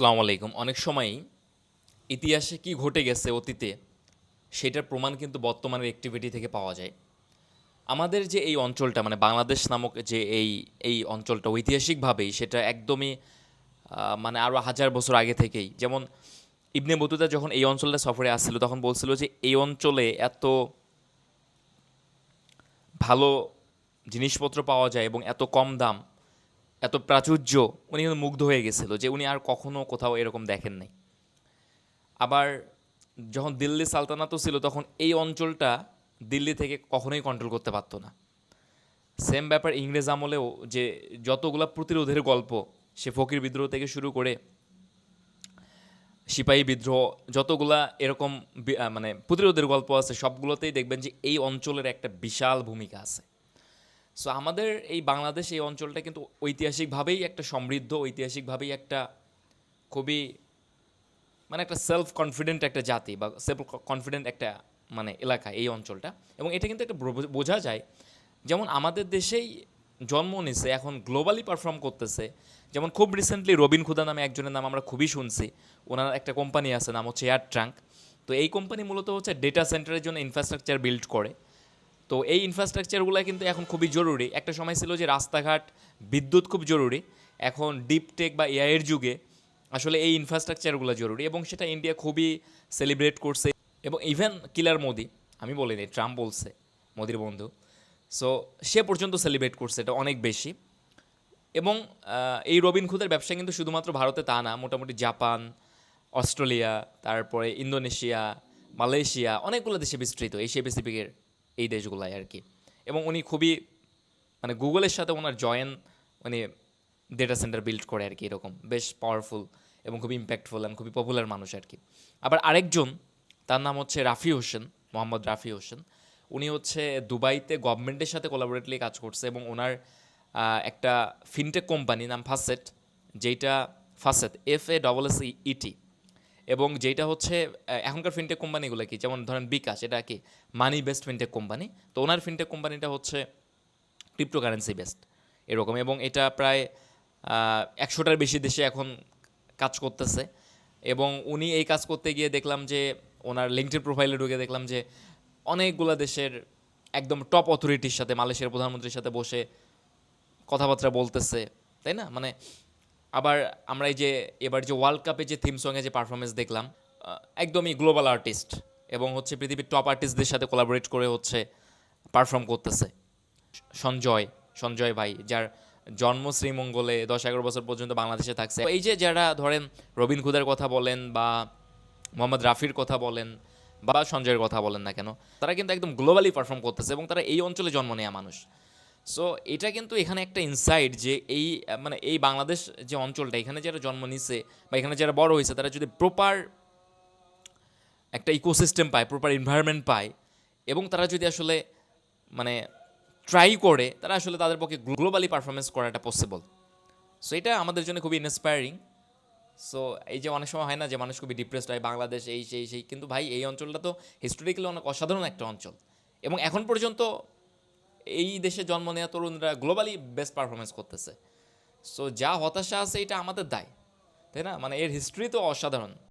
আসসালামু আলাইকুম। অনেক সময়ই ইতিহাসে কি ঘটে গেছে অতীতে সেটার প্রমাণ কিন্তু বর্তমানের অ্যাক্টিভিটি থেকে পাওয়া যায়। আমাদের যে এই অঞ্চলটা মানে বাংলাদেশ নামক যে এই অঞ্চলটা ঐতিহাসিকভাবেই সেটা একদমই মানে আরও হাজার বছর আগে থেকেই, যেমন ইবনে বতুতা যখন এই অঞ্চলটা সফরে আসছিল তখন বলছিল যে এই অঞ্চলে এত ভালো জিনিসপত্র পাওয়া যায় এবং এত কম দাম, এত প্রাচুর্য, উনি কিন্তু মুগ্ধ হয়ে গেছিল যে উনি আর কখনো কোথাও এরকম দেখেন নাই। আবার যখন দিল্লি সালতানাতও ছিল তখন এই অঞ্চলটা দিল্লি থেকে কখনোই কন্ট্রোল করতে পারতো না। সেম ব্যাপার ইংরেজ আমলেও, যে যতগুলা প্রতিরোধের গল্প, সে ফকির বিদ্রোহ থেকে শুরু করে সিপাহী বিদ্রোহ, যতগুলা এরকম মানে প্রতিরোধের গল্প আছে সবগুলোতেই দেখবেন যে এই অঞ্চলের একটা বিশাল ভূমিকা আছে। সো আমাদের এই বাংলাদেশ এই অঞ্চলটা কিন্তু ঐতিহাসিকভাবেই একটা সমৃদ্ধ, ঐতিহাসিকভাবেই একটা খুবই মানে একটা সেলফ কনফিডেন্ট একটা জাতি বা সেলফ কনফিডেন্ট একটা মানে এলাকা এই অঞ্চলটা। এবং এটা কিন্তু একটা বোঝা যায়, যেমন আমাদের দেশেই জন্ম নিছে, এখন গ্লোবালি পারফর্ম করতেছে। যেমন খুব রিসেন্টলি রবিন খুদা নামে একজনের নাম আমরা খুবই শুনছি। ওনার একটা কোম্পানি আছে, নাম হচ্ছে এয়ার ট্রাঙ্ক। তো এই কোম্পানি মূলত হচ্ছে ডেটা সেন্টারের জন্য ইনফ্রাস্ট্রাকচার বিল্ড করে। তো এই ইনফ্রাস্ট্রাকচারগুলো কিন্তু এখন খুবই জরুরি। একটা সময় ছিল যে রাস্তাঘাট, বিদ্যুৎ খুব জরুরি। এখন ডিপ টেক বা এআইয়ের যুগে আসলে এই ইনফ্রাস্ট্রাকচারগুলো জরুরি, এবং সেটা ইন্ডিয়া খুবই সেলিব্রেট করছে। এবং ইভেন কিলার মোদি, আমি বলিনি, ট্রাম্প বলছে, মোদির বন্ধু। সো সে পর্যন্ত সেলিব্রেট করছে এটা অনেক বেশি। এবং এই রবিন হুডের ব্যবসা কিন্তু শুধুমাত্র ভারতে তা না, মোটামুটি জাপান, অস্ট্রেলিয়া, তারপরে ইন্দোনেশিয়া, মালয়েশিয়া, অনেকগুলো দেশে বিস্তৃত, এশিয়া প্যাসিফিকের এই দেশগুলাই আর কি। এবং উনি খুবই মানে গুগলের সাথে ওনার মানে ডেটা সেন্টার বিল্ড করে আর কি, এরকম বেশ পাওয়ারফুল এবং খুবই ইম্প্যাক্টফুল এবং খুবই পপুলার মানুষ আর কি। আবার আরেকজন, তার নাম হচ্ছে রাফি হোসেন, মোহাম্মদ রাফি হোসেন। উনি হচ্ছে দুবাইতে গভর্নমেন্টের সাথে কোলাবোরেটলি কাজ করছে, এবং ওনার একটা ফিনটেক কোম্পানি নাম ফাসেট, যেইটা ফাসেট FASSET, এবং যেটা হচ্ছে এখনকার ফিনটেক কোম্পানিগুলো কি, যেমন ধরেন বিকাশ, এটা কি মানি বেসড ফিনটেক কোম্পানি। তো ওনার ফিনটেক কোম্পানিটা হচ্ছে ক্রিপ্টোকারেন্সি বেসড এরকম, এবং এটা প্রায় 100টার বেশি দেশে এখন কাজ করতেছে। এবং উনি এই কাজ করতে গিয়ে দেখলাম যে ওনার লিঙ্কডইন প্রোফাইলে ঢুকে দেখলাম যে অনেকগুলা দেশের একদম টপ অথরিটির সাথে, মালয়েশিয়ার প্রধানমন্ত্রীর সাথে বসে কথাবার্তা বলতেছে, তাই না? মানে আবার আমরা এই যে এবার যে ওয়ার্ল্ড কাপে যে থিম সঙ্গে যে পারফরমেন্স দেখলাম, একদমই গ্লোবাল আর্টিস্ট, এবং হচ্ছে পৃথিবীর টপ আর্টিস্টদের সাথে কোলাবোরেট করে হচ্ছে পারফর্ম করতেছে। সঞ্জয় সঞ্জয় ভাই, যার জন্ম শ্রীমঙ্গলে, 10-11 বছর পর্যন্ত বাংলাদেশে থাকছে। এই যে যারা ধরেন রবিন খুদার কথা বলেন বা মোহাম্মদ রাফির কথা বলেন বা সঞ্জয়ের কথা বলেন না কেন, তারা কিন্তু একদম গ্লোবালি পারফর্ম করতেছে এবং তারা এই অঞ্চলে জন্ম নেওয়া মানুষ। সো এটা কিন্তু এখানে একটা ইনসাইট যে এই মানে এই বাংলাদেশ যে অঞ্চলটা, এখানে যারা জন্ম নিছে বা এখানে যারা বড় হয়েছে, তারা যদি প্রপার একটা ইকোসিস্টেম পায়, প্রপার এনভায়রনমেন্ট পায়, এবং তারা যদি আসলে মানে ট্রাই করে, তারা আসলে তাদের পক্ষে গ্লোবালি পারফরমেন্স করাটা পসিবল। সো এটা আমাদের জন্য খুবই ইন্সপায়ারিং। সো এই যে অনেক সময় হয় না যে মানুষ খুবই ডিপ্রেসড হয়, বাংলাদেশ এই সেই সেই, কিন্তু ভাই এই অঞ্চলটা তো হিস্টোরিক্যালি অনেক অসাধারণ একটা অঞ্চল, এবং এখন পর্যন্ত এই দেশে জন্ম নেওয়া তরুণরা গ্লোবালি বেস্ট পারফরমেন্স করতেছে। সো যা হতাশা আছে এটা আমাদের দায়, তাই না? মানে এর হিস্ট্রি তো অসাধারণ।